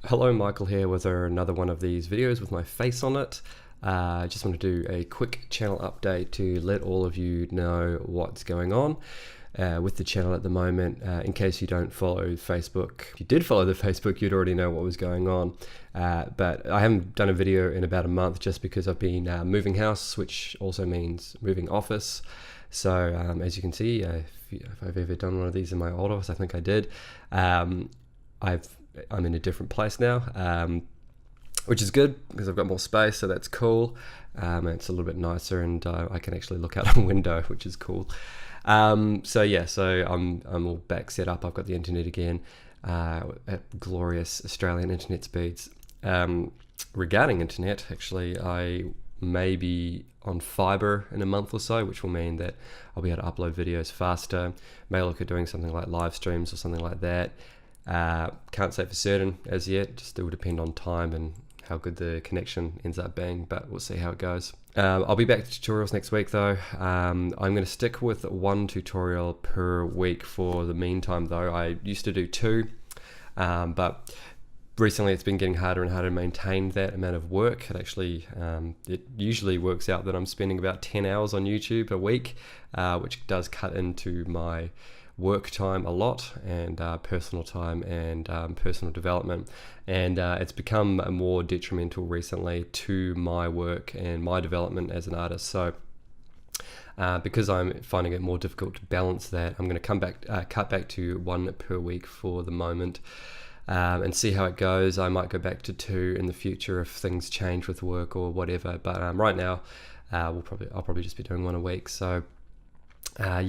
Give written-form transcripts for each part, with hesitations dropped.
Hello, Michael here with another one of these videos with my face on it. I just want to do a quick channel update to let all of you know what's going on with the channel at the moment. In case you don't follow Facebook, if you did follow the Facebook, you'd already know what was going on. But I haven't done a video in about a month just because I've been moving house, which also means moving office. So as you can see, if I've ever done one of these in my old office, I think I did. I'm in a different place now, which is good because I've got more space, so that's cool. It's a little bit nicer, and I can actually look out a window, which is cool. So I'm all back set up. I've got the internet again at glorious Australian internet speeds. Regarding internet, actually, I may be on fiber in a month or so, which will mean that I'll be able to upload videos faster. May look at doing something like live streams or something like that. Can't say for certain as yet, just it will depend on time and how good the connection ends up being, but we'll see how it goes. I'll be back to tutorials next week though. I'm going to stick with one tutorial per week for the meantime though. I used to do two, but recently it's been getting harder and harder to maintain that amount of work. It usually works out that I'm spending about 10 hours on YouTube a week, which does cut into my work time a lot, and personal time, and personal development, and it's become more detrimental recently to my work and my development as an artist. So because I'm finding it more difficult to balance that, I'm going to cut back to one per week for the moment, and see how it goes. I might go back to two in the future if things change with work or whatever, but right now I'll probably just be doing one a week. So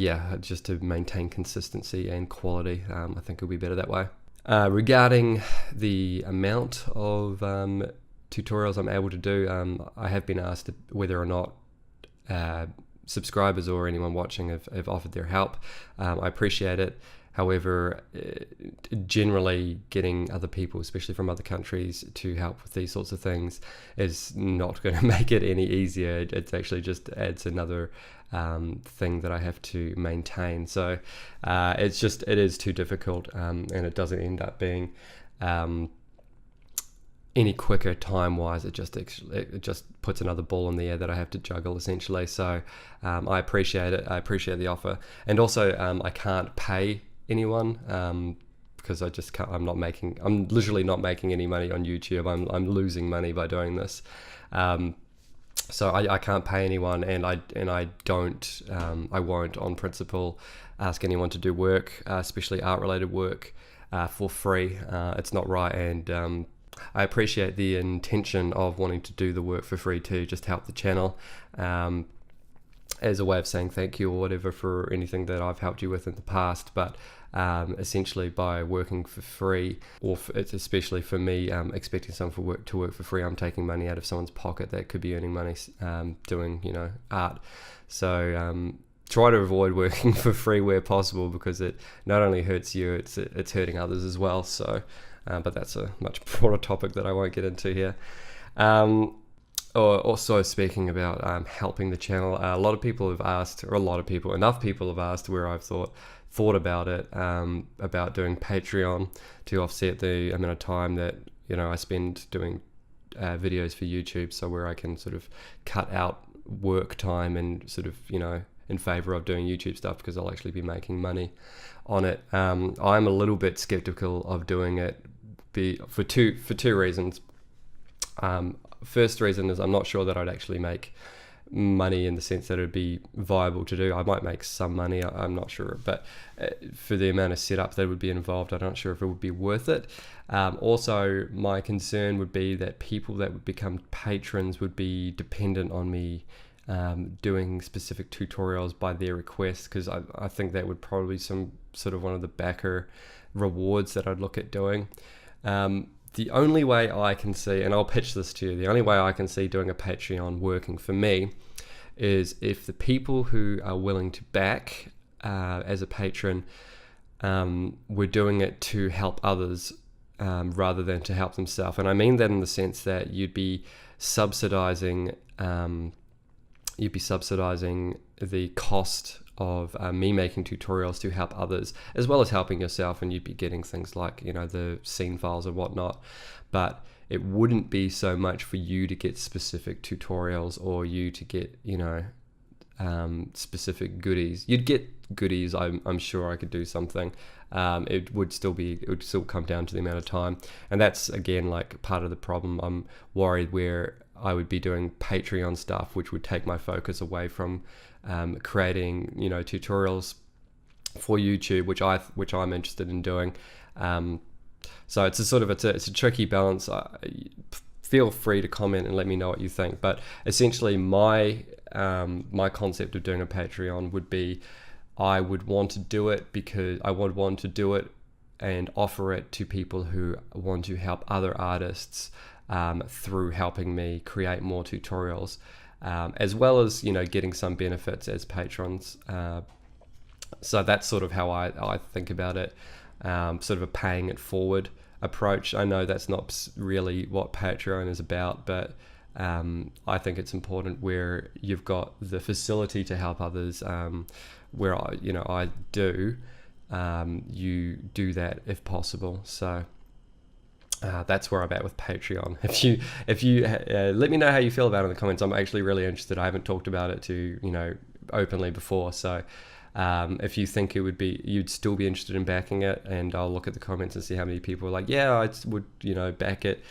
just to maintain consistency and quality, I think it'll be better that way. Regarding the amount of tutorials I'm able to do, I have been asked whether or not subscribers or anyone watching have offered their help. I appreciate it. However, generally getting other people, especially from other countries, to help with these sorts of things is not going to make it any easier. It actually just adds another thing that I have to maintain. So it is too difficult, and it doesn't end up being any quicker time-wise. It just puts another ball in the air that I have to juggle essentially. So I appreciate it. I appreciate the offer, and also I can't pay anyone because I just can't. I'm literally not making any money on YouTube. I'm losing money by doing this. So I can't pay anyone, and I won't on principle ask anyone to do work, especially art-related work, for free. It's not right, and I appreciate the intention of wanting to do the work for free too, just help the channel, as a way of saying thank you or whatever for anything that I've helped you with in the past. But essentially by working for free, it's especially for me, expecting someone to work for free, I'm taking money out of someone's pocket that could be earning money doing art. So try to avoid working for free where possible, because it not only hurts you, it's hurting others as well. So but that's a much broader topic that I won't get into here. Also speaking about helping the channel, enough people have asked where I've thought about it, about doing Patreon to offset the amount of time that I spend doing videos for YouTube, so where I can sort of cut out work time and sort of in favor of doing YouTube stuff, because I'll actually be making money on it. I'm a little bit skeptical of doing it for two reasons. First reason is I'm not sure that I'd actually make money in the sense that it'd be viable to do. I might make some money, I'm not sure, but for the amount of setup that would be involved, I'm not sure if it would be worth it. Also, my concern would be that people that would become patrons would be dependent on me doing specific tutorials by their request, because I think that would probably some sort of one of the backer rewards that I'd look at doing. The only way I can see, and I'll pitch this to you, the only way I can see doing a Patreon working for me is if the people who are willing to back as a patron were doing it to help others rather than to help themselves. And I mean that in the sense that you'd be subsidizing the cost me making tutorials to help others as well as helping yourself, and you'd be getting things like, you know, the scene files and whatnot. But it wouldn't be so much for you to get specific tutorials or you to get, you know, specific goodies. You'd get goodies. I'm sure I could do something. It would still come down to the amount of time, and that's again like part of the problem. I'm worried where I would be doing Patreon stuff, which would take my focus away from creating, you know, tutorials for YouTube, which I'm interested in doing. So it's a tricky balance. Feel free to comment and let me know what you think. But essentially, my concept of doing a Patreon would be, I would want to do it because I would want to do it and offer it to people who want to help other artists through helping me create more tutorials, as well as, you know, getting some benefits as patrons. So that's sort of how I think about it, sort of a paying it forward approach. I know that's not really what Patreon is about, but I think it's important where you've got the facility to help others, where I do, you do that if possible. So that's where I'm at with Patreon. If you let me know how you feel about it in the comments. I'm actually really interested. I haven't talked about it to, you know, openly before. So if you think you'd still be interested in backing it, and I'll look at the comments and see how many people are like, yeah, I would, you know, back it,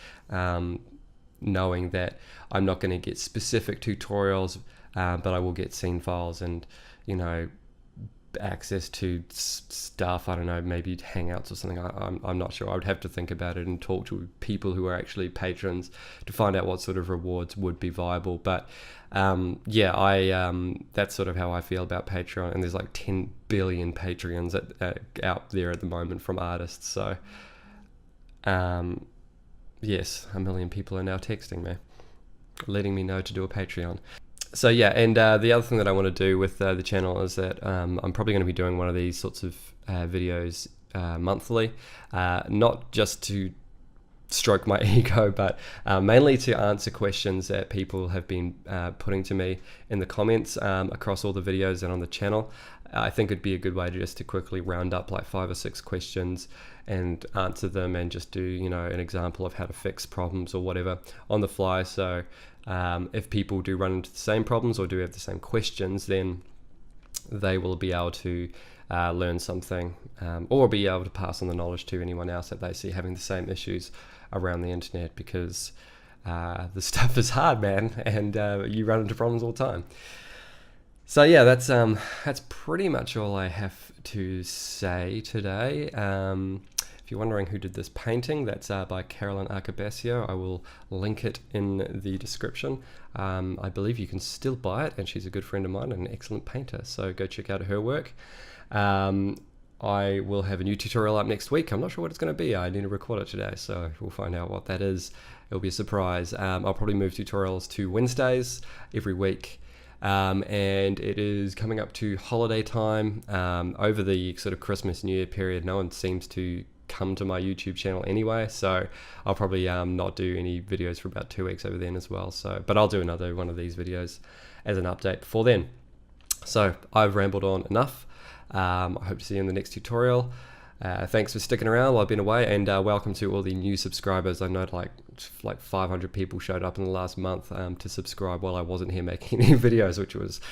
knowing that I'm not going to get specific tutorials, but I will get scene files and, you know, access to stuff. I don't know, maybe Hangouts or something. I'm not sure. I would have to think about it and talk to people who are actually patrons to find out what sort of rewards would be viable. But that's sort of how I feel about Patreon. And there's like 10 billion Patreons out there at the moment from artists. So yes, 1 million people are now texting me, letting me know to do a Patreon. So yeah, and the other thing that I want to do with the channel is that I'm probably going to be doing one of these sorts of videos monthly, not just to stroke my ego, but mainly to answer questions that people have been putting to me in the comments across all the videos and on the channel. I think it'd be a good way just to quickly round up like 5 or 6 questions and answer them, and just do, you know, an example of how to fix problems or whatever on the fly. So if people do run into the same problems or do have the same questions, then they will be able to learn something, or be able to pass on the knowledge to anyone else that they see having the same issues around the internet, because the stuff is hard, man, and you run into problems all the time. So yeah, that's pretty much all I have to say today. If you're wondering who did this painting, that's by Carolyn Arcabasio. I will link it in the description. I believe you can still buy it, and she's a good friend of mine and an excellent painter, so go check out her work. I will have a new tutorial up next week. I'm not sure what it's going to be. I need to record it today, so we'll find out what that is. It'll be a surprise. I'll probably move tutorials to Wednesdays every week. And it is coming up to holiday time. Over the sort of Christmas, New Year period, no one seems to come to my YouTube channel anyway, so I'll probably not do any videos for about 2 weeks over then as well. So, but I'll do another one of these videos as an update before then. So I've rambled on enough. I hope to see you in the next tutorial. Thanks for sticking around while I've been away, and welcome to all the new subscribers. I know like 500 people showed up in the last month to subscribe while I wasn't here making any videos, which was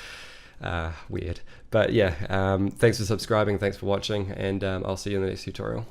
weird. But yeah, thanks for subscribing, thanks for watching, and I'll see you in the next tutorial.